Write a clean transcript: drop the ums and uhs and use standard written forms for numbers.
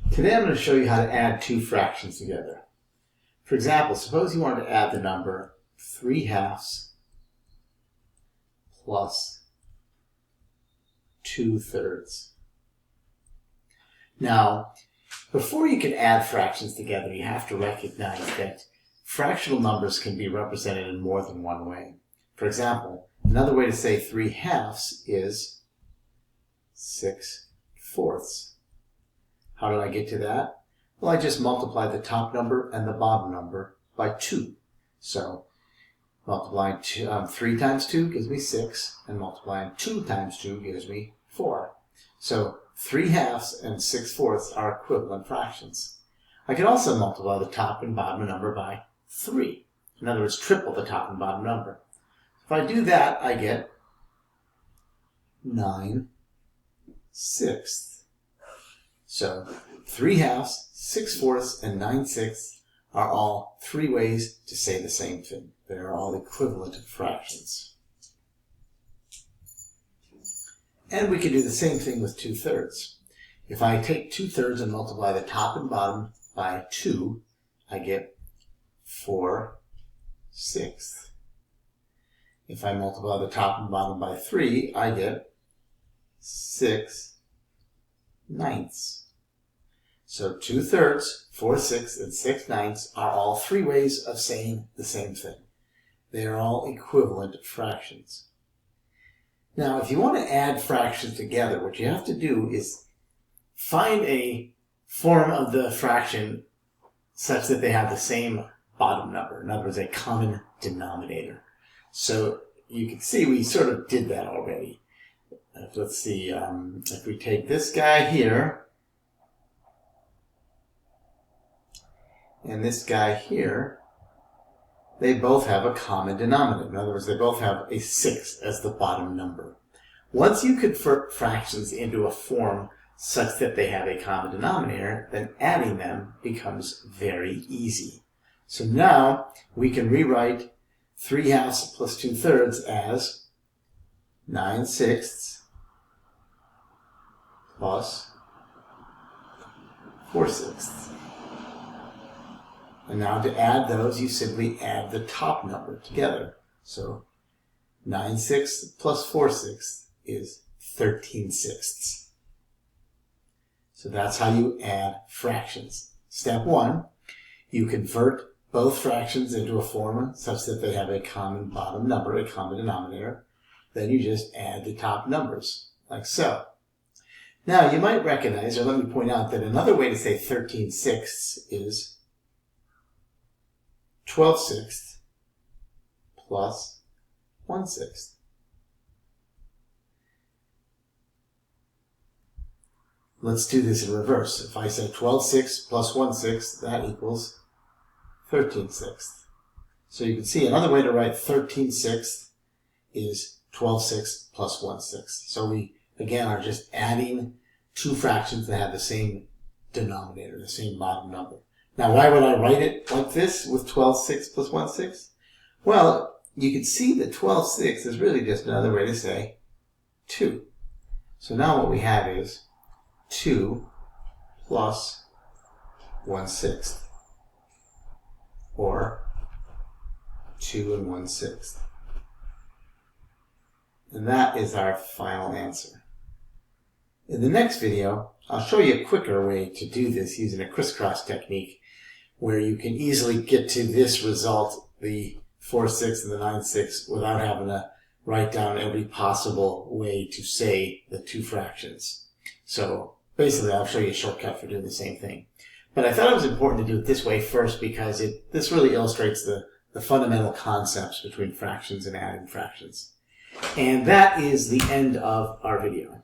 Today I'm going to show you how to add two fractions together. For example, suppose you wanted to add the number 3/2 plus 2/3. Now, before you can add fractions together, you have to recognize that fractional numbers can be represented in more than one way. For example, another way to say 3/2 is 6/4. How did I get to that? Well, I just multiplied the top number and the bottom number by 2. So multiplying 3 times 2 gives me 6, and multiplying 2 times 2 gives me 4. So 3/2 and 6/4 are equivalent fractions. I could also multiply the top and bottom number by 3. In other words, triple the top and bottom number. If I do that, I get 9/6. So 3/2, 6/4, and 9/6 are all three ways to say the same thing. They are all equivalent fractions. And we can do the same thing with 2/3. If I take 2/3 and multiply the top and bottom by 2, I get 4/6. If I multiply the top and bottom by 3, I get 6/9. So 2/3, 4/6, and 6/9 are all three ways of saying the same thing. They are all equivalent fractions. Now, if you want to add fractions together, what you have to do is find a form of the fraction such that they have the same bottom number. In other words, a common denominator. So you can see we sort of did that already. Let's see, if we take this guy here, and this guy here, they both have a common denominator. In other words, they both have a 6 as the bottom number. Once you convert fractions into a form such that they have a common denominator, then adding them becomes very easy. So now we can rewrite 3/2 plus 2/3 as 9/6 plus 4/6. And now to add those, you simply add the top number together. So 9/6 plus 4/6 is 13/6. So that's how you add fractions. Step 1, you convert both fractions into a form such that they have a common bottom number, a common denominator. Then you just add the top numbers, like so. Now you might recognize, or let me point out, that another way to say 13/6 is 12/6 plus 1/6. Let's do this in reverse. If I say 12/6 plus 1/6, that equals 13/6. So you can see another way to write 13/6 is 12/6 plus 1/6. So we, again, are just adding two fractions that have the same denominator, the same bottom number. Now, why would I write it like this with 12/6 plus 1/6? Well, you can see that 12/6 is really just another way to say 2. So now what we have is 2 plus 1/6, or 2 and 1/6. And that is our final answer. In the next video, I'll show you a quicker way to do this using a crisscross technique, where you can easily get to this result, the 4/6 and the 9/6, without having to write down every possible way to say the two fractions. So basically, I'll show you a shortcut for doing the same thing. But I thought it was important to do it this way first because this really illustrates the fundamental concepts between fractions and adding fractions. And that is the end of our video.